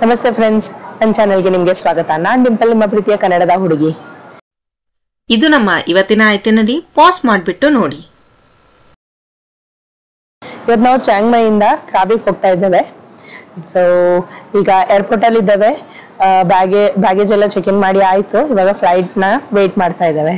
ನಮಸ್ತೆ ಫ್ರೆಂಡ್ಸ್, ನನ್ನ ಚಾನೆಲ್ಗೆ ನಿಮಗೆ ಸ್ವಾಗತ. ನಾನು ಡಿಂಪಲ್, ನಿಮ್ಮ ಪ್ರೀತಿಯ ಕನ್ನಡದ ಹುಡುಗಿ. ಇದು ನಮ್ಮ ಇವತ್ತಿನ ಐಟನರಿ. ಪಾಸ್ ಮಾಡಿಬಿಟ್ಟು ನೋಡಿ. ಇವತ್ತು ನಾವು ಚಾಂಗ್ ಮೈಯಿಂದ ಕ್ರಾಬಿಗೆ ಹೋಗ್ತಾ ಇದ್ದೇವೆ. ಸೊ ಈಗ ಏರ್ಪೋರ್ಟಲ್ಲಿ ಇದ್ದೇವೆ. ಬ್ಯಾಗೇಜ್ ಎಲ್ಲ ಚೆಕ್ ಇನ್ ಮಾಡಿ ಆಯಿತು. ಇವಾಗ ಫ್ಲೈಟ್ನ ವೇಟ್ ಮಾಡ್ತಾ ಇದ್ದೇವೆ.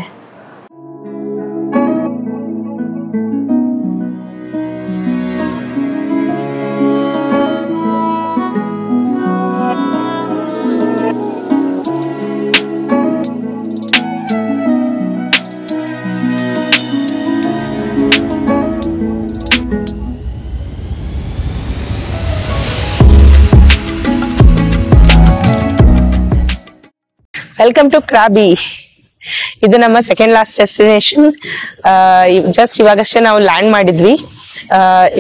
Welcome to Krabi. ಇದು ನಮ್ಮ ಸೆಕೆಂಡ್ ಲಾಸ್ಟ್ ಡೆಸ್ಟಿನೇಷನ್. ಜಸ್ಟ್ ಇವಾಗಷ್ಟೇ ನಾವು ಲ್ಯಾಂಡ್ ಮಾಡಿದ್ವಿ.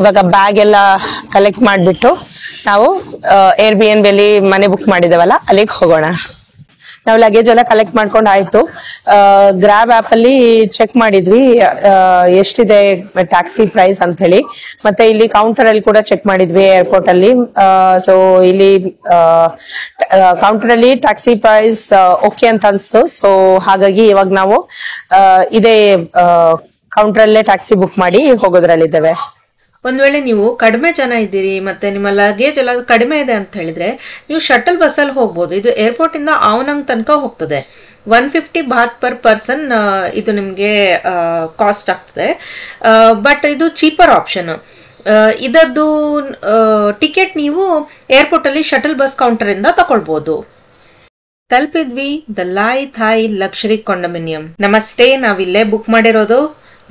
ಇವಾಗ ಬ್ಯಾಗ್ ಎಲ್ಲ ಕಲೆಕ್ಟ್ ಮಾಡಿಬಿಟ್ಟು ನಾವು Airbnb ಅಲ್ಲಿ ಮನೆ ಬುಕ್ ಮಾಡಿದ್ದೇವಲ್ಲ, ಅಲ್ಲಿಗೆ ಹೋಗೋಣ. ನಾವು ಲಗೇಜ್ ಎಲ್ಲ ಕಲೆಕ್ಟ್ ಮಾಡ್ಕೊಂಡು ಆಯ್ತು. ಗ್ರಾಬ್ ಆಪ್ ಅಲ್ಲಿ ಚೆಕ್ ಮಾಡಿದ್ವಿ ಎಷ್ಟಿದೆ ಟ್ಯಾಕ್ಸಿ ಪ್ರೈಸ್ ಅಂತ ಹೇಳಿ. ಮತ್ತೆ ಇಲ್ಲಿ ಕೌಂಟರ್ ಅಲ್ಲಿ ಕೂಡ ಚೆಕ್ ಮಾಡಿದ್ವಿ ಏರ್ಪೋರ್ಟ್ ಅಲ್ಲಿ. ಸೊ ಇಲ್ಲಿ ಕೌಂಟರ್ ಅಲ್ಲಿ ಟ್ಯಾಕ್ಸಿ ಪ್ರೈಸ್ ಓಕೆ ಅಂತ ಅನ್ಸ್ತು. ಸೊ ಹಾಗಾಗಿ ಇವಾಗ ನಾವು ಇದೇ ಕೌಂಟರ್ ಅಲ್ಲೇ ಟ್ಯಾಕ್ಸಿ ಬುಕ್ ಮಾಡಿ ಹೋಗೋದ್ರಲ್ಲಿದ್ದೇವೆ. ಒಂದ್ ವೇಳೆ ನೀವು ಕಡಿಮೆ ಜನ ಇದ್ದೀರಿ ಮತ್ತೆ ನಿಮ್ಮ ಲಗೇಜ್ ಎಲ್ಲ ಕಡಿಮೆ ಇದೆ ಅಂತ ಹೇಳಿದ್ರೆ ನೀವು ಶಟಲ್ ಬಸ್ಸಲ್ಲಿ ಹೋಗ್ಬೋದು. ಇದು ಏರ್ಪೋರ್ಟ್ ಇಂದ ಆವನಂಗ್ ತನಕ ಹೋಗ್ತದೆ. 150 ಬಾತ್ ಪರ್ ಪರ್ಸನ್ ಇದು ನಿಮ್ಗೆ ಕಾಸ್ಟ್ ಆಗ್ತದೆ. ಬಟ್ ಇದು ಚೀಪರ್ ಆಪ್ಷನ್. ಇದದ್ದು ಟಿಕೆಟ್ ನೀವು ಏರ್ಪೋರ್ಟ್ ಅಲ್ಲಿ ಶಟಲ್ ಬಸ್ ಕೌಂಟರ್ ಇಂದ ತಗೊಳ್ಬಹುದು. ತಲುಪಿದ್ವಿ ದ ಲೈ ಥಾಯ್ ಲಕ್ಷರಿ ಕಾಂಡೋಮಿನಿಯಂ. ನಮ್ಮ ಸ್ಟೇ ನಾವಿಲ್ಲೇ ಬುಕ್ ಮಾಡಿರೋದು.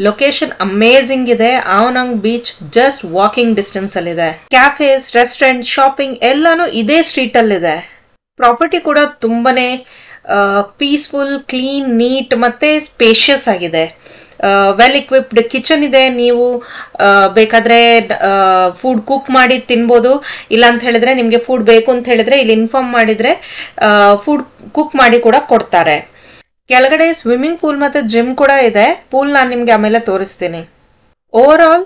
ಲೊಕೇಶನ್ ಅಮೇಜಿಂಗ್ ಇದೆ. ಆವನಂಗ್ ಬೀಚ್ ಜಸ್ಟ್ ವಾಕಿಂಗ್ ಡಿಸ್ಟೆನ್ಸ್ ಅಲ್ಲಿ ಇದೆ. ಕ್ಯಾಫೇಸ್, ರೆಸ್ಟೋರೆಂಟ್, ಶಾಪಿಂಗ್ ಎಲ್ಲಾನು ಇದೇ ಸ್ಟ್ರೀಟ್ ಅಲ್ಲಿ ಇದೆ. ಪ್ರಾಪರ್ಟಿ ಕೂಡ ತುಂಬಾನೇ ಪೀಸ್ಫುಲ್, ಕ್ಲೀನ್, ನೀಟ್ ಮತ್ತೆ ಸ್ಪೇಷಿಯಸ್ ಆಗಿದೆ. ವೆಲ್ ಇಕ್ವಿಪ್ಡ್ ಕಿಚನ್ ಇದೆ. ನೀವು ಬೇಕಾದ್ರೆ ಫುಡ್ ಕುಕ್ ಮಾಡಿ ತಿನ್ಬೋದು. ಇಲ್ಲ ಅಂತ ಹೇಳಿದ್ರೆ ನಿಮ್ಗೆ ಫುಡ್ ಬೇಕು ಅಂತ ಹೇಳಿದ್ರೆ ಇಲ್ಲಿ ಇನ್ಫಾರ್ಮ್ ಮಾಡಿದ್ರೆ ಫುಡ್ ಕುಕ್ ಮಾಡಿ ಕೂಡ ಕೊಡ್ತಾರೆ. ಕೆಳಗಡೆ ಸ್ವಿಮ್ಮಿಂಗ್ ಪೂಲ್ ಮತ್ತೆ ಜಿಮ್ ಕೂಡ ಇದೆ. ಪೂಲ್ ನಾನು ನಿಮ್ಗೆ ಆಮೇಲೆ ತೋರಿಸ್ತೀನಿ. Over all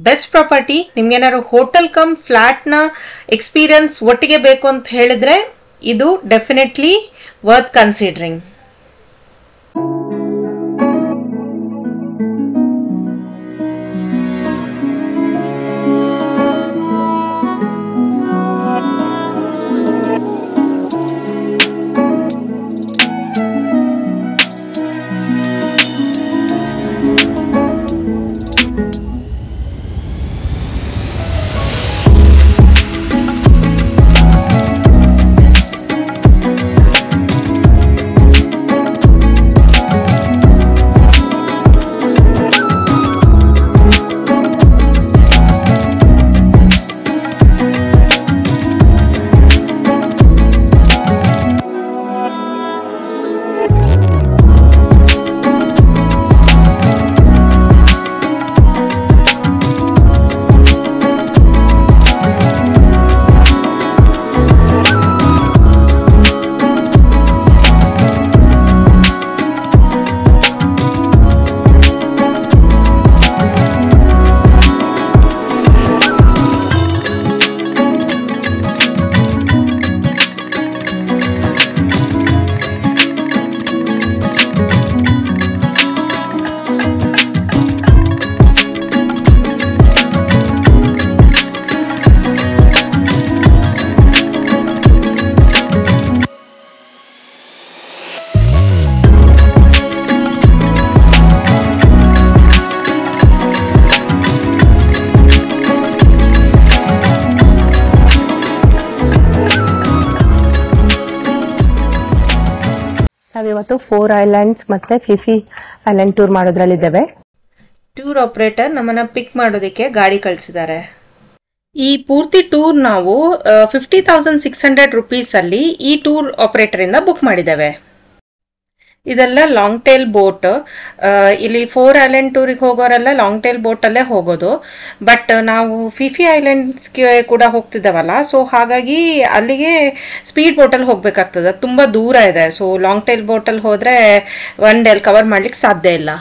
best property. ನಿಮ್ಗೆ ಏನಾದ್ರು ಹೋಟೆಲ್ ಕಮ್ ಫ್ಲಾಟ್ ನ ಎಕ್ಸ್ಪೀರಿಯನ್ಸ್ ಒಟ್ಟಿಗೆ ಬೇಕು ಅಂತ ಹೇಳಿದ್ರೆ ಇದು ಡೆಫಿನೆಟ್ಲಿ ವರ್ತ್ ಕನ್ಸಿಡರಿಂಗ್. ನಾವಿವತ್ತು 4 ಐಲ್ಯಾಂಡ್ಸ್ ಮತ್ತೆ ಫಿಫಿ ಐಲ್ಯಾಂಡ್ ಟೂರ್ ಮಾಡೋದ್ರಲ್ಲಿದ್ದೇವೆ. ಟೂರ್ ಆಪರೇಟರ್ ನಮ್ಮನ್ನ ಪಿಕ್ ಮಾಡೋದಕ್ಕೆ ಗಾಡಿ ಕಳಿಸಿದ್ದಾರೆ. ಈ ಪೂರ್ತಿ ಟೂರ್ ನಾವು 50,600 ರುಪೀಸ್ ಅಲ್ಲಿ ಈ ಟೂರ್ ಆಪರೇಟರ್ ಇಂದ ಬುಕ್ ಮಾಡಿದ್ದೇವೆ. ಇದೆಲ್ಲ ಲಾಂಗ್ ಟೇಲ್ ಬೋಟ್. ಇಲ್ಲಿ 4 ಐಲ್ಯಾಂಡ್ ಟೂರಿಗೆ ಹೋಗೋರೆಲ್ಲ ಲಾಂಗ್ ಟೇಲ್ ಬೋಟ್ ಅಲ್ಲೇ ಹೋಗೋದು. ಬಟ್ ನಾವು ಫಿಫಿ ಐಲ್ಯಾಂಡ್ಸ್ಗೆ ಕೂಡ ಹೋಗ್ತಿದ್ದೇವಲ್ಲ, ಸೊ ಹಾಗಾಗಿ ಅಲ್ಲಿಗೆ ಸ್ಪೀಡ್ ಬೋಟಲ್ಲಿ ಹೋಗ್ಬೇಕಾಗ್ತದೆ. ತುಂಬಾ ದೂರ ಇದೆ. ಸೊ ಲಾಂಗ್ ಟೇಲ್ ಬೋಟಲ್ಲಿ ಹೋದ್ರೆ ಒನ್ ಡೇ ಕವರ್ ಮಾಡ್ಲಿಕ್ಕೆ ಸಾಧ್ಯ ಇಲ್ಲ.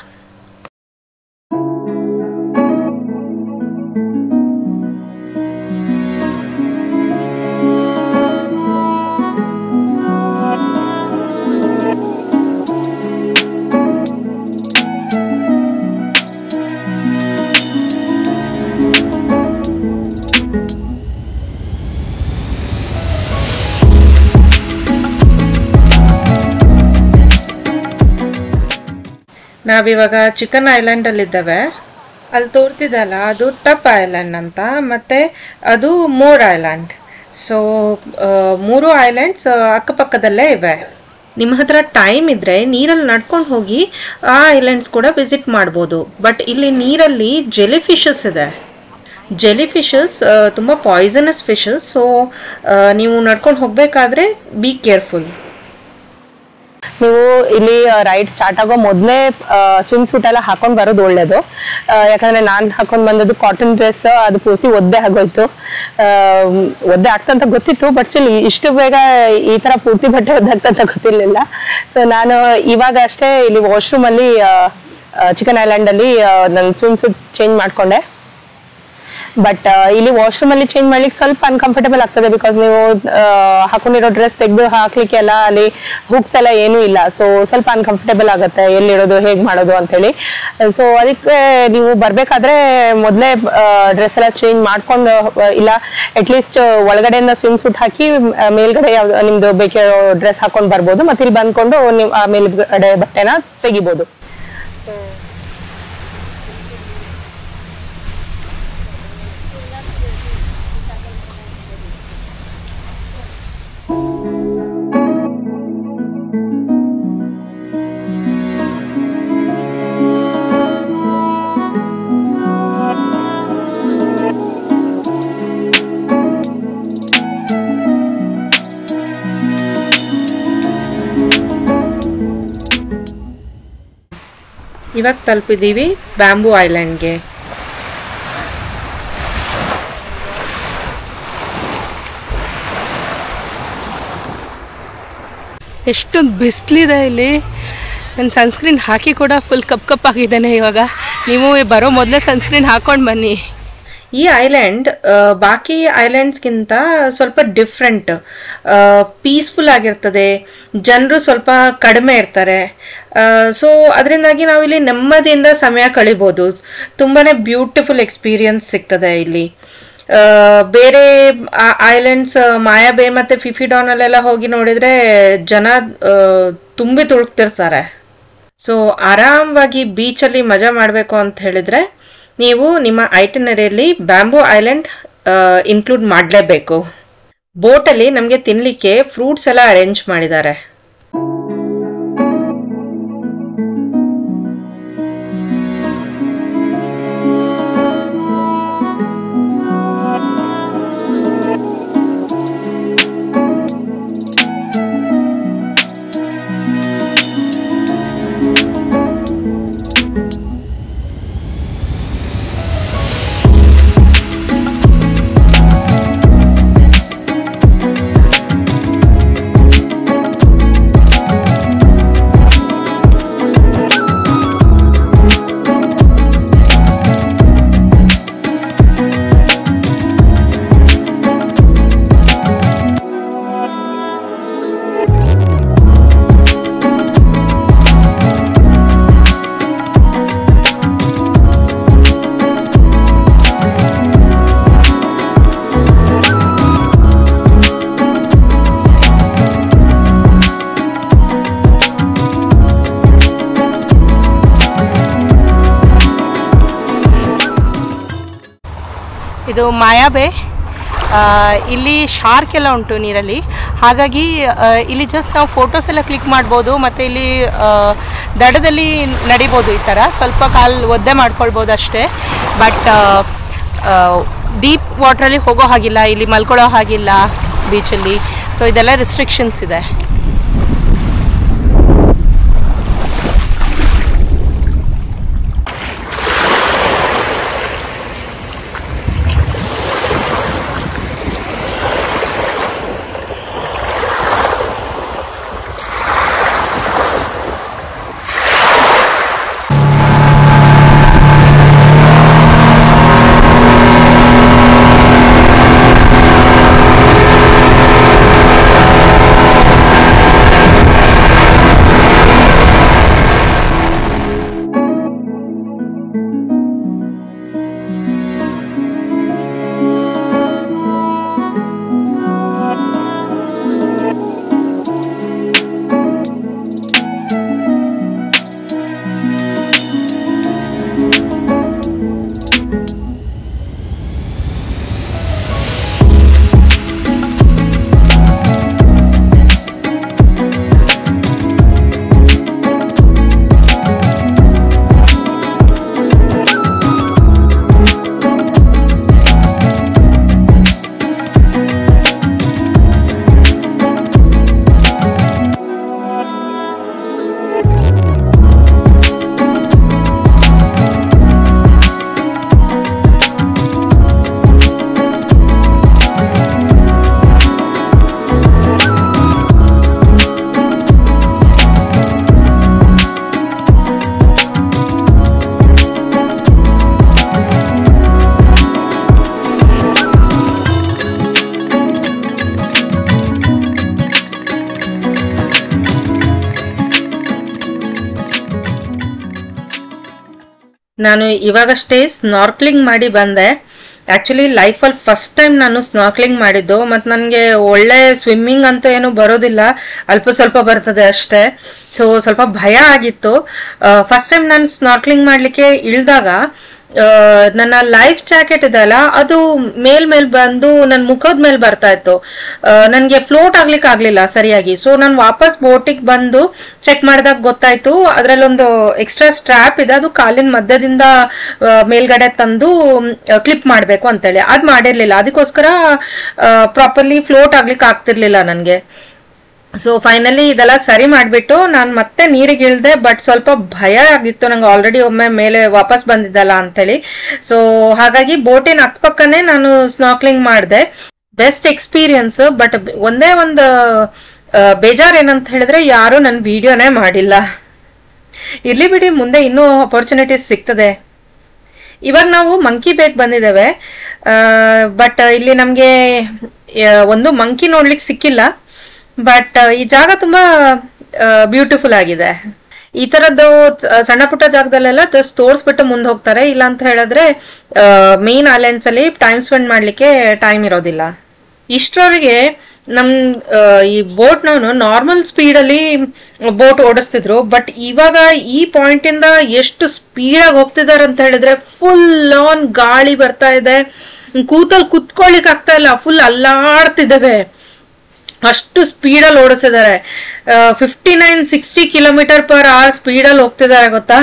ನಾವಿವಾಗ ಚಿಕನ್ ಐಲ್ಯಾಂಡ್ ಅಲ್ಲಿ ಇದ್ದೇವೆ. ಅಲ್ಲಿ ತೋರ್ತಿದಲ್ಲ ಅದು ಟಪ್ ಐಲ್ಯಾಂಡ್ ಅಂತ, ಮತ್ತೆ ಅದು ಮೋರ್ ಐಲ್ಯಾಂಡ್. ಸೊ 3 ಐಲ್ಯಾಂಡ್ಸ್ ಅಕ್ಕಪಕ್ಕದಲ್ಲೇ ಇವೆ. ನಿಮ್ಮ ಹತ್ರ ಟೈಮ್ ಇದ್ದರೆ ನೀರಲ್ಲಿ ನಡ್ಕೊಂಡು ಹೋಗಿ ಆ ಐಲ್ಯಾಂಡ್ಸ್ ಕೂಡ ವಿಸಿಟ್ ಮಾಡ್ಬೋದು. ಬಟ್ ಇಲ್ಲಿ ನೀರಲ್ಲಿ ಜೆಲಿ ಫಿಶಸ್ ಇದೆ. ಜೆಲಿ ಫಿಶಸ್ ತುಂಬ ಪಾಯ್ಸನಸ್ ಫಿಶಸ್. ಸೊ ನೀವು ನಡ್ಕೊಂಡು ಹೋಗಬೇಕಾದ್ರೆ ಬಿ ಕೇರ್ಫುಲ್. ನೀವು ಇಲ್ಲಿ ರೈಡ್ ಸ್ಟಾರ್ಟ್ ಆಗೋ ಮೊದಲೇ ಸ್ವಿಮ್ ಸೂಟ್ ಎಲ್ಲ ಹಾಕೊಂಡು ಬರೋದು ಒಳ್ಳೇದು. ಯಾಕಂದ್ರೆ ನಾನು ಹಾಕೊಂಡು ಬಂದದ್ದು ಕಾಟನ್ ಡ್ರೆಸ್, ಅದು ಪೂರ್ತಿ ಒದ್ದೆ ಆಗೋಯ್ತು. ಒದ್ದೆ ಆಗ್ತಂತ ಗೊತ್ತಿತ್ತು, ಬಟ್ ಸ್ಟಿಲ್ ಇಷ್ಟು ಬೇಗ ಈ ತರ ಪೂರ್ತಿ ಬಟ್ಟೆ ಒದ್ದಾಗ್ತಂತ ಗೊತ್ತಿರಲಿಲ್ಲ. ಸೊ ನಾನು ಇವಾಗ ಅಷ್ಟೇ ಇಲ್ಲಿ ವಾಶ್ರೂಮ್ ಅಲ್ಲಿ ಚಿಕನ್ ಐಲ್ಯಾಂಡ್ ಅಲ್ಲಿ ನನ್ನ ಸ್ವಿಮ್ ಸೂಟ್ ಚೇಂಜ್ ಮಾಡ್ಕೊಂಡೆ. ಬಟ್ ಇಲ್ಲಿ ವಾಶ್ರೂಮ್ ಅಲ್ಲಿ ಚೇಂಜ್ ಮಾಡ್ಲಿಕ್ಕೆ ಸ್ವಲ್ಪ ಅನ್ಕಂಫರ್ಟೇಬಲ್ ಆಗ್ತದೆ. ಬಿಕಾಸ್ ನೀವು ಹಾಕೊಂಡಿರೋ ಡ್ರೆಸ್ ತೆಗೆದು ಹಾಕ್ಲಿಕ್ಕೆ ಎಲ್ಲ ಅಲ್ಲಿ ಹುಕ್ಸ್ ಎಲ್ಲ ಏನೂ ಇಲ್ಲ. ಸೊ ಸ್ವಲ್ಪ ಅನ್ಕಂಫರ್ಟೇಬಲ್ ಆಗುತ್ತೆ ಎಲ್ಲಿಡೋದು, ಹೇಗೆ ಮಾಡೋದು ಅಂತೇಳಿ. ಸೊ ಅದಕ್ಕೆ ನೀವು ಬರ್ಬೇಕಾದ್ರೆ ಮೊದಲೇ ಡ್ರೆಸ್ ಎಲ್ಲ ಚೇಂಜ್ ಮಾಡ್ಕೊಂಡು, ಇಲ್ಲ ಅಟ್ಲೀಸ್ಟ್ ಒಳಗಡೆಯಿಂದ ಸ್ವಿಮ್ ಸೂಟ್ ಹಾಕಿ ಮೇಲ್ಗಡೆ ಯಾವ್ದು ನಿಮ್ದು ಬೇಕಿರೋ ಡ್ರೆಸ್ ಹಾಕೊಂಡು ಬರ್ಬೋದು. ಮತ್ತೆ ಇಲ್ಲಿ ಬಂದ್ಕೊಂಡು ನೀವು ಆ ಮೇಲ್ಗಡೆ ಬಟ್ಟೆನ ತೆಗಿಬೋದು. ಸೊ ಇವಾಗ ತಲುಪಿದ್ದೀವಿ ಬ್ಯಾಂಬೂ ಐಲ್ಯಾಂಡ್ಗೆ. ಎಷ್ಟೊಂದು ಬಿಸಿಲಿದೆ ಇಲ್ಲಿ. ನನ್ನ ಸನ್ಸ್ಕ್ರೀನ್ ಹಾಕಿ ಕೂಡ ಫುಲ್ ಕಪ್ ಆಗಿದ್ದೇನೆ. ಇವಾಗ ನೀವು ಬರೋ ಮೊದಲೇ ಸನ್ಸ್ಕ್ರೀನ್ ಹಾಕೊಂಡು ಬನ್ನಿ. ಈ ಐಲ್ಯಾಂಡ್ ಬಾಕಿ ಐಲ್ಯಾಂಡ್ಸ್ಗಿಂತ ಸ್ವಲ್ಪ ಡಿಫ್ರೆಂಟ್, ಪೀಸ್ಫುಲ್ ಆಗಿರ್ತದೆ. ಜನರು ಸ್ವಲ್ಪ ಕಡಿಮೆ ಇರ್ತಾರೆ. ಸೊ ಅದರಿಂದಾಗಿ ನಾವಿಲ್ಲಿ ನೆಮ್ಮದಿಯಿಂದ ಸಮಯ ಕಳಿಬೋದು. ತುಂಬಾ ಬ್ಯೂಟಿಫುಲ್ ಎಕ್ಸ್ಪೀರಿಯನ್ಸ್ ಸಿಗ್ತದೆ ಇಲ್ಲಿ. ಬೇರೆ ಐಲ್ಯಾಂಡ್ಸ್ ಮಾಯಾಬೇ ಮತ್ತು ಫಿಫಿಡಾನಲ್ಲೆಲ್ಲ ಹೋಗಿ ನೋಡಿದರೆ ಜನ ತುಂಬಿ ತುಳುಕ್ತಿರ್ತಾರೆ. ಸೊ ಆರಾಮವಾಗಿ ಬೀಚಲ್ಲಿ ಮಜಾ ಮಾಡಬೇಕು ಅಂತ ಹೇಳಿದರೆ ನೀವು ನಿಮ್ಮ ಐಟಿನರಿಯಲ್ಲಿ ಬ್ಯಾಂಬೂ ಐಲ್ಯಾಂಡ್ ಇನ್ಕ್ಲೂಡ್ ಮಾಡಲೇಬೇಕು. ಬೋಟಲ್ಲಿ ನಮಗೆ ತಿನ್ನಲಿಕ್ಕೆ ಫ್ರೂಟ್ಸ್ ಎಲ್ಲ ಅರೇಂಜ್ ಮಾಡಿದ್ದಾರೆ. ಇದು ಮಾಯಾಬೇ. ಇಲ್ಲಿ ಶಾರ್ಕ್ ಎಲ್ಲ ಉಂಟು ನೀರಲ್ಲಿ. ಹಾಗಾಗಿ ಇಲ್ಲಿ ಜಸ್ಟ್ ನಾವು ಫೋಟೋಸ್ ಎಲ್ಲ ಕ್ಲಿಕ್ ಮಾಡ್ಬೋದು. ಮತ್ತು ಇಲ್ಲಿ ದಡದಲ್ಲಿ ನಡಿಬೋದು. ಈ ಥರ ಸ್ವಲ್ಪ ಕಾಲು ಒದ್ದೆ ಮಾಡ್ಕೊಳ್ಬೋದು ಅಷ್ಟೇ. ಬಟ್ ಡೀಪ್ ವಾಟ್ರಲ್ಲಿ ಹೋಗೋ ಹಾಗಿಲ್ಲ, ಇಲ್ಲಿ ಮಲ್ಕೊಳ್ಳೋ ಹಾಗಿಲ್ಲ ಬೀಚಲ್ಲಿ. ಸೊ ಇದೆಲ್ಲ ರಿಸ್ಟ್ರಿಕ್ಷನ್ಸ್ ಇದೆ. ನಾನು ಇವಾಗಷ್ಟೇ ಸ್ನಾರ್ಕ್ಲಿಂಗ್ ಮಾಡಿ ಬಂದೆ. ಆ್ಯಕ್ಚುಲಿ ಲೈಫಲ್ಲಿ ಫಸ್ಟ್ ಟೈಮ್ ನಾನು ಸ್ನಾರ್ಕ್ಲಿಂಗ್ ಮಾಡಿದ್ದು. ಮತ್ತು ನನಗೆ ಒಳ್ಳೆ ಸ್ವಿಮ್ಮಿಂಗ್ ಅಂತೂ ಏನು ಬರೋದಿಲ್ಲ, ಅಲ್ಪ ಸ್ವಲ್ಪ ಬರ್ತದೆ ಅಷ್ಟೇ. ಸೊ ಸ್ವಲ್ಪ ಭಯ ಆಗಿತ್ತು. ಫಸ್ಟ್ ಟೈಮ್ ನಾನು ಸ್ನಾರ್ಕ್ಲಿಂಗ್ ಮಾಡಲಿಕ್ಕೆ ಇಳಿದಾಗ ನನ್ನ ಲೈಫ್ ಜಾಕೆಟ್ ಇದೆಯಲ್ಲ ಅದು ಮೇಲ್ ಬಂದು ನನ್ನ ಮುಖದ ಮೇಲೆ ಬರ್ತಾ ಇತ್ತು. ನನಗೆ ಫ್ಲೋಟ್ ಆಗ್ಲಿಕ್ಕೆ ಆಗ್ಲಿಲ್ಲ ಸರಿಯಾಗಿ. ಸೊ ನಾನು ವಾಪಸ್ ಬೋಟಿಗೆ ಬಂದು ಚೆಕ್ ಮಾಡಿದಾಗ ಗೊತ್ತಾಯ್ತು ಅದರಲ್ಲೊಂದು ಎಕ್ಸ್ಟ್ರಾ ಸ್ಟ್ರಾಪ್ ಇದೆ, ಅದು ಕಾಲಿನ ಮಧ್ಯದಿಂದ ಮೇಲ್ಗಡೆ ತಂದು ಕ್ಲಿಪ್ ಮಾಡಬೇಕು ಅಂತೇಳಿ. ಅದು ಮಾಡಿರ್ಲಿಲ್ಲ, ಅದಕ್ಕೋಸ್ಕರ ಪ್ರಾಪರ್ಲಿ ಫ್ಲೋಟ್ ಆಗ್ಲಿಕ್ಕೆ ಆಗ್ತಿರ್ಲಿಲ್ಲ ನನಗೆ. ಸೊ ಫೈನಲಿ ಇದೆಲ್ಲ ಸರಿ ಮಾಡಿಬಿಟ್ಟು ನಾನು ಮತ್ತೆ ನೀರಿಗೆ ಇಳಿದೆ. ಬಟ್ ಸ್ವಲ್ಪ ಭಯ ಆಗಿತ್ತು ನಂಗೆ, ಆಲ್ರೆಡಿ ಒಮ್ಮೆ ಮೇಲೆ ವಾಪಸ್ ಬಂದಿದ್ದಲ್ಲ ಅಂತೇಳಿ. ಸೊ ಹಾಗಾಗಿ ಬೋಟಿನ ಅಕ್ಕಪಕ್ಕನೇ ನಾನು ಸ್ನಾರ್ಕ್ಲಿಂಗ್ ಮಾಡಿದೆ. Best experience. ಬಟ್ ಒಂದೇ ಒಂದು ಬೇಜಾರು ಏನಂತ ಹೇಳಿದ್ರೆ ಯಾರು ನನ್ನ ವಿಡಿಯೋನೇ ಮಾಡಿಲ್ಲ. ಇರ್ಲಿ ಬಿಡಿ, ಮುಂದೆ ಇನ್ನೂ ಅಪರ್ಚುನಿಟೀಸ್ ಸಿಗ್ತದೆ. ಇವಾಗ ನಾವು ಮಂಕಿ ಬೇಗ್ ಬಂದಿದ್ದೇವೆ. ಬಟ್ ಇಲ್ಲಿ ನಮಗೆ ಒಂದು ಮಂಕಿ ನೋಡ್ಲಿಕ್ಕೆ ಸಿಕ್ಕಿಲ್ಲ. ಬಟ್ ಈ ಜಾಗ ತುಂಬಾ ಬ್ಯೂಟಿಫುಲ್ ಆಗಿದೆ. ಈ ತರದ್ದು ಸಣ್ಣ ಪುಟ್ಟ ಜಾಗದಲ್ಲೆಲ್ಲ ಜಸ್ಟ್ ತೋರಿಸ್ಬಿಟ್ಟು ಮುಂದೆ ಹೋಗ್ತಾರೆ. ಇಲ್ಲ ಅಂತ ಹೇಳಿದ್ರೆ ಮೇನ್ ಐಲ್ಯಾಂಡ್ಸ್ ಅಲ್ಲಿ ಟೈಮ್ ಸ್ಪೆಂಡ್ ಮಾಡ್ಲಿಕ್ಕೆ ಟೈಮ್ ಇರೋದಿಲ್ಲ. ಇಷ್ಟರವರೆಗೆ ನಮ್ ಈ ಬೋಟ್ನವನು ನಾರ್ಮಲ್ ಸ್ಪೀಡಲ್ಲಿ ಬೋಟ್ ಓಡಿಸ್ತಿದ್ರು. ಬಟ್ ಇವಾಗ ಈ ಪಾಯಿಂಟ್ ಇಂದ ಎಷ್ಟು ಸ್ಪೀಡಾಗಿ ಹೋಗ್ತಿದ್ದಾರೆ ಅಂತ ಹೇಳಿದ್ರೆ ಫುಲ್ ಆನ್ ಗಾಳಿ ಬರ್ತಾ ಇದೆ. ಕೂತಲ್ಲಿ ಕುತ್ಕೊಳ್ಳಿಕ್ ಆಗ್ತಾ ಇಲ್ಲ, ಫುಲ್ ಅಲ್ಲಾಡ್ತಿದ್ದೇವೆ, ಅಷ್ಟು ಸ್ಪೀಡಲ್ಲಿ ಓಡಿಸಿದ್ದಾರೆ. 59-60 km/h ಸ್ಪೀಡಲ್ಲಿ ಹೋಗ್ತಿದ್ದಾರೆ ಗೊತ್ತಾ.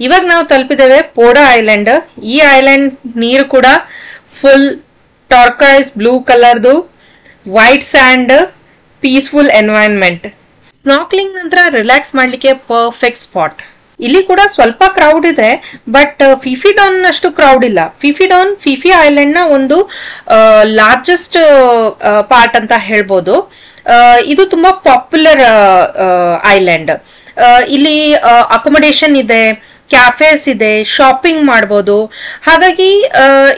ಇವಾಗ ನಾವು ತಲುಪಿದ್ದೇವೆ ಪೋಡಾ ಐಲ್ಯಾಂಡ್. ಈ ಐಲ್ಯಾಂಡ್ ನೀರು ಕೂಡ ಫುಲ್ ಟಾರ್ಕೈಸ್ ಬ್ಲೂ ಕಲರ್ದು, white sand, peaceful environment. Snorkelling ನಂತರ ರಿಲ್ಯಾಕ್ಸ್ ಮಾಡ್ಲಿಕ್ಕೆ ಪರ್ಫೆಕ್ಟ್ ಸ್ಪಾಟ್. ಇಲ್ಲಿ ಕೂಡ ಸ್ವಲ್ಪ ಕ್ರೌಡ್ ಇದೆ, ಬಟ್ ಫಿಫಿ ಡಾನ್ ಅಷ್ಟು ಕ್ರೌಡ್ ಇಲ್ಲ. ಫಿಫಿ ಐಲ್ಯಾಂಡ್ ನ ಒಂದು ಲಾರ್ಜೆಸ್ಟ್ ಪಾರ್ಟ್ ಅಂತ ಹೇಳ್ಬೋದು. ಇದು ತುಂಬಾ ಪಾಪ್ಯುಲರ್ ಐಲ್ಯಾಂಡ್. ಇಲ್ಲಿ ಅಕೊಮಡೇಷನ್ ಇದೆ, ಕ್ಯಾಫೇಸ್ ಇದೆ, ಶಾಪಿಂಗ್ ಮಾಡ್ಬೋದು. ಹಾಗಾಗಿ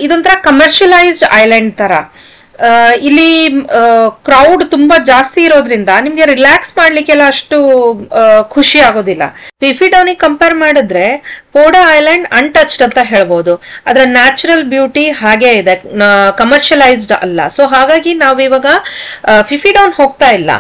ಇದೊಂಥರ ಕಮರ್ಷಿಯಲೈಸ್ಡ್ ಐಲ್ಯಾಂಡ್ ತರ. ಇಲ್ಲಿ ಕ್ರೌಡ್ ತುಂಬಾ ಜಾಸ್ತಿ ಇರೋದ್ರಿಂದ ನಿಮ್ಗೆ ರಿಲ್ಯಾಕ್ಸ್ ಮಾಡ್ಲಿಕ್ಕೆಲ್ಲ ಅಷ್ಟು ಖುಷಿ ಆಗೋದಿಲ್ಲ. ಫಿಫಿ ಡೌನಿಗೆ ಕಂಪೇರ್ ಮಾಡಿದ್ರೆ ಪೋಡಾ ಐಲ್ಯಾಂಡ್ ಅನ್ಟಚ್ಡ್ ಅಂತ ಹೇಳ್ಬೋದು. ಅದರ ನ್ಯಾಚುರಲ್ ಬ್ಯೂಟಿ ಹಾಗೆ ಇದೆ, ಕಮರ್ಷಿಯಲೈಸ್ಡ್ ಅಲ್ಲ. ಸೊ ಹಾಗಾಗಿ ನಾವಿವಾಗ ಫಿಫಿ ಡೌನ್ ಹೋಗ್ತಾ ಇಲ್ಲ.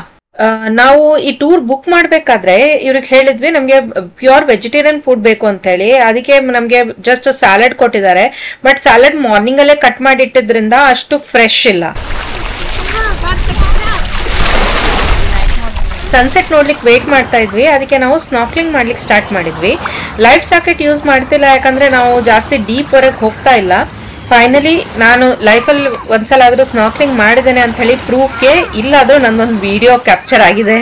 ನಾವು ಈ ಟೂರ್ ಬುಕ್ ಮಾಡ್ಬೇಕಾದ್ರೆ ಇವ್ರಿಗೆ ಹೇಳಿದ್ವಿ ನಮ್ಗೆ ಪ್ಯೂರ್ ವೆಜಿಟೇರಿಯನ್ ಫುಡ್ ಬೇಕು ಅಂತ ಹೇಳಿ. ಅದಕ್ಕೆ ನಮ್ಗೆ ಜಸ್ಟ್ ಸ್ಯಾಲಡ್ ಕೊಟ್ಟಿದ್ದಾರೆ. ಬಟ್ ಸ್ಯಾಲಡ್ ಮಾರ್ನಿಂಗ್ ಅಲ್ಲೇ ಕಟ್ ಮಾಡಿ ಇಟ್ಟಿದ್ರಿಂದ ಅಷ್ಟು ಫ್ರೆಶ್ ಇಲ್ಲ. ಸನ್ಸೆಟ್ ನೋಡ್ಲಿಕ್ಕೆ ವೇಟ್ ಮಾಡ್ತಾ ಇದ್ವಿ, ಅದಕ್ಕೆ ನಾವು ಸ್ನಾರ್ಕ್ಲಿಂಗ್ ಮಾಡ್ಲಿಕ್ಕೆ ಸ್ಟಾರ್ಟ್ ಮಾಡಿದ್ವಿ. ಲೈಫ್ ಜಾಕೆಟ್ ಯೂಸ್ ಮಾಡ್ತಿಲ್ಲ, ಯಾಕಂದ್ರೆ ನಾವು ಜಾಸ್ತಿ ಡೀಪ್ ವರೆಗೆ ಹೋಗ್ತಾ ಇಲ್ಲ. ಫೈನಲಿ ನಾನು ಲೈಫಲ್ಲಿ ಒಂದ್ಸಲ ಆದ್ರೂ ಸ್ನಾರ್ಕ್ಲಿಂಗ್ ಮಾಡಿದ್ದೇನೆ ಅಂತ ಹೇಳಿ ಪ್ರೂಫ್ಗೆ ಇಲ್ಲಾದ್ರೂ ನಂದೊಂದು ವಿಡಿಯೋ ಕ್ಯಾಪ್ಚರ್ ಆಗಿದೆ.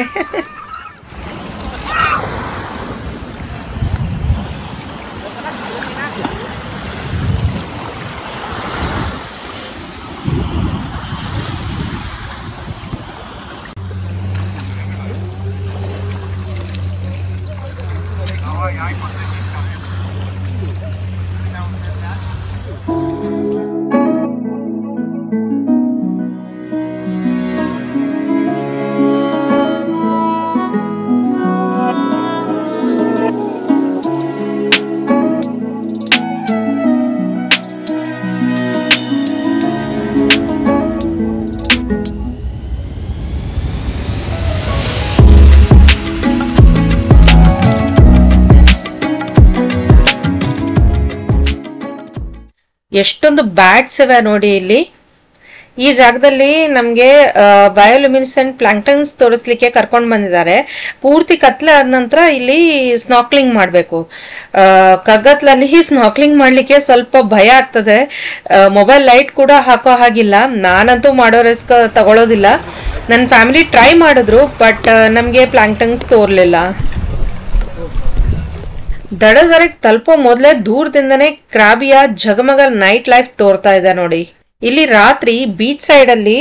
ಎಷ್ಟೊಂದು ಬ್ಯಾಟ್ಸ್ ಇವೆ ನೋಡಿ ಇಲ್ಲಿ. ಈ ಜಾಗದಲ್ಲಿ ನಮ್ಗೆ ಬಯೋಲ್ಯುಮಿನೆಸೆಂಟ್ ಪ್ಲಾಂಕ್ಟನ್ಸ್ ತೋರಿಸ್ಲಿಕ್ಕೆ ಕರ್ಕೊಂಡು ಬಂದಿದ್ದಾರೆ. ಪೂರ್ತಿ ಕತ್ಲೆ ಆದ ನಂತರ ಇಲ್ಲಿ ಸ್ನಾರ್ಕ್ಲಿಂಗ್ ಮಾಡಬೇಕು. ಕಗ್ಗತ್ಲಲ್ಲಿ ಸ್ನಾರ್ಕ್ಲಿಂಗ್ ಮಾಡ್ಲಿಕ್ಕೆ ಸ್ವಲ್ಪ ಭಯ ಆಗ್ತದೆ. ಮೊಬೈಲ್ ಲೈಟ್ ಕೂಡ ಹಾಕೋ ಹಾಗಿಲ್ಲ. ನಾನಂತೂ ಮಾಡೋ ರಿಸ್ಕ್ ತಗೊಳ್ಳೋದಿಲ್ಲ. ನನ್ನ ಫ್ಯಾಮಿಲಿ ಟ್ರೈ ಮಾಡಿದ್ರು, ಬಟ್ ನಮ್ಗೆ ಪ್ಲಾಂಕ್ಟನ್ಸ್ ತೋರ್ಲಿಲ್ಲ. ದಡದವರೆಗೆ ತಲುಪೋ ಮೊದಲೇ ದೂರದಿಂದನೇ ಕ್ರಾಬಿಯ ಜಗಮಗ ನೈಟ್ ಲೈಫ್ ತೋರ್ತಾ ಇದೆ ನೋಡಿ. ಇಲ್ಲಿ ರಾತ್ರಿ ಬೀಚ್ ಸೈಡ್ ಅಲ್ಲಿ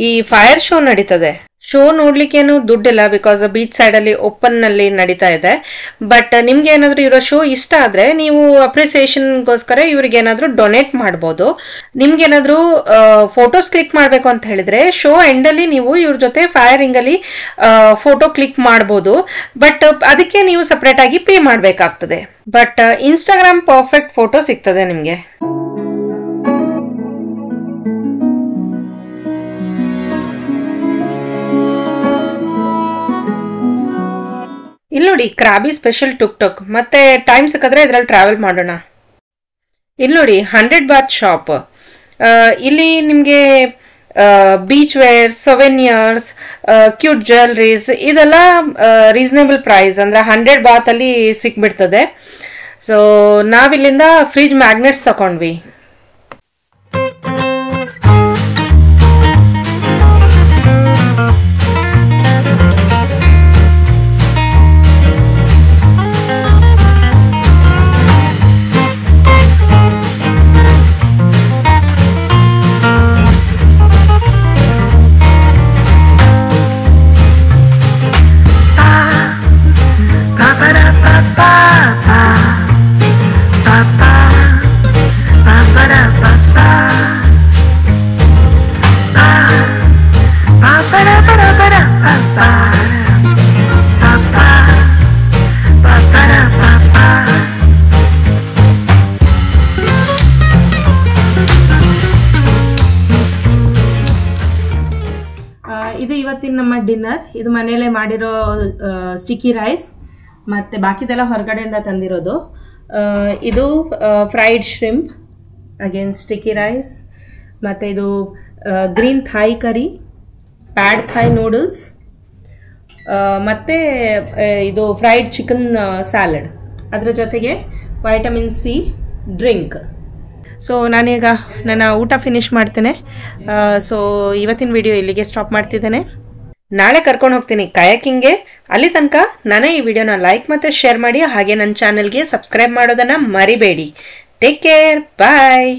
ಈ ಫೈರ್ ಶೋ ನಡೀತದೆ. ಶೋ ನೋಡ್ಲಿಕ್ಕೇನು ದುಡ್ಡಿಲ್ಲ, ಬಿಕಾಸ್ ಬೀಚ್ ಸೈಡ್ ಅಲ್ಲಿ ಓಪನ್ ನಲ್ಲಿ ನಡೀತಾ ಇದೆ. ಬಟ್ ನಿಮ್ಗೆ ಏನಾದ್ರು ಇರೋ ಶೋ ಇಷ್ಟ ಆದ್ರೆ ನೀವು ಅಪ್ರಿಸಿಯೇಷನ್ಗೋಸ್ಕರ ಇವ್ರಿಗೆ ಏನಾದ್ರು ಡೊನೇಟ್ ಮಾಡ್ಬೋದು. ನಿಮ್ಗೇನಾದ್ರು ಫೋಟೋಸ್ ಕ್ಲಿಕ್ ಮಾಡ್ಬೇಕು ಅಂತ ಹೇಳಿದ್ರೆ ಶೋ ಎಂಡ್ ಅಲ್ಲಿ ನೀವು ಇವ್ರ ಜೊತೆ ಫೈರಿಂಗ್ ಅಲ್ಲಿ ಫೋಟೋ ಕ್ಲಿಕ್ ಮಾಡ್ಬೋದು. ಬಟ್ ಅದಕ್ಕೆ ನೀವು ಸಪರೇಟ್ ಆಗಿ ಪೇ ಮಾಡ್ಬೇಕಾಗ್ತದೆ. ಬಟ್ ಇನ್ಸ್ಟಾಗ್ರಾಮ್ ಪರ್ಫೆಕ್ಟ್ ಫೋಟೋ ಸಿಗ್ತದೆ ನಿಮ್ಗೆ. ಇಲ್ಲಿ ನೋಡಿ ಕ್ರಾಬಿ ಸ್ಪೆಷಲ್ ಟುಕ್ ಟುಕ್. ಮತ್ತೆ ಟೈಮ್ ಸಿಕ್ಕಿದ್ರೆ ಇದ್ರಲ್ಲಿ ಟ್ರಾವೆಲ್ ಮಾಡೋಣ. ಇಲ್ಲಿ ನೋಡಿ 100 ಬಾತ್ ಶಾಪ್. ಇಲ್ಲಿ ನಿಮ್ಗೆ ಬೀಚ್ ವೇರ್, ಸೊವೆನಿಯರ್ಸ್, ಕ್ಯೂಟ್ ಜ್ಯುವೆಲ್ರೀಸ್ ಇದೆಲ್ಲ ರೀಸನೇಬಲ್ ಪ್ರೈಸ್, ಅಂದ್ರೆ 100 ಬಾತ್ ಅಲ್ಲಿ ಸಿಕ್ಬಿಡ್ತದೆ. ಸೊ ನಾವಿಲ್ಲಿಂದ ಫ್ರಿಜ್ ಮ್ಯಾಗ್ನೆಟ್ಸ್ ತಗೊಂಡ್ವಿ. ಇದು ಇವತ್ತಿನ ನಮ್ಮ ಡಿನ್ನರ್. ಇದು ಮನೆಯಲ್ಲೇ ಮಾಡಿರೋ ಸ್ಟಿಕ್ಕಿ ರೈಸ್, ಮತ್ತು ಬಾಕಿದೆಲ್ಲ ಹೊರಗಡೆಯಿಂದ ತಂದಿರೋದು. ಇದು fried shrimp, again sticky rice, ಮತ್ತು ಇದು green Thai curry, pad Thai noodles, ಮತ್ತು ಇದು ಫ್ರೈಡ್ ಚಿಕನ್ ಸ್ಯಾಲಡ್, ಅದರ ಜೊತೆಗೆ ವೈಟಮಿನ್ ಸಿ ಡ್ರಿಂಕ್. ಸೊ ನಾನೀಗ ನನ್ನ ಊಟ ಫಿನಿಶ್ ಮಾಡ್ತೇನೆ. ಸೊ ಇವತ್ತಿನ ವಿಡಿಯೋ ಇಲ್ಲಿಗೆ ಸ್ಟಾಪ್ ಮಾಡ್ತಿದ್ದೇನೆ. ನಾಳೆ ಕರ್ಕೊಂಡು ಹೋಗ್ತೀನಿ ಕಯಾಕಿಂಗ್ಗೆ. ಅಲ್ಲಿ ತನಕ ನನ್ನ ಈ ವಿಡಿಯೋನ ಲೈಕ್ ಮತ್ತೆ ಶೇರ್ ಮಾಡಿ, ಹಾಗೆ ನನ್ನ ಚಾನೆಲ್ಗೆ ಸಬ್ಸ್ಕ್ರೈಬ್ ಮಾಡೋದನ್ನ ಮರಿಬೇಡಿ. ಟೇಕ್ ಕೇರ್, ಬಾಯ್.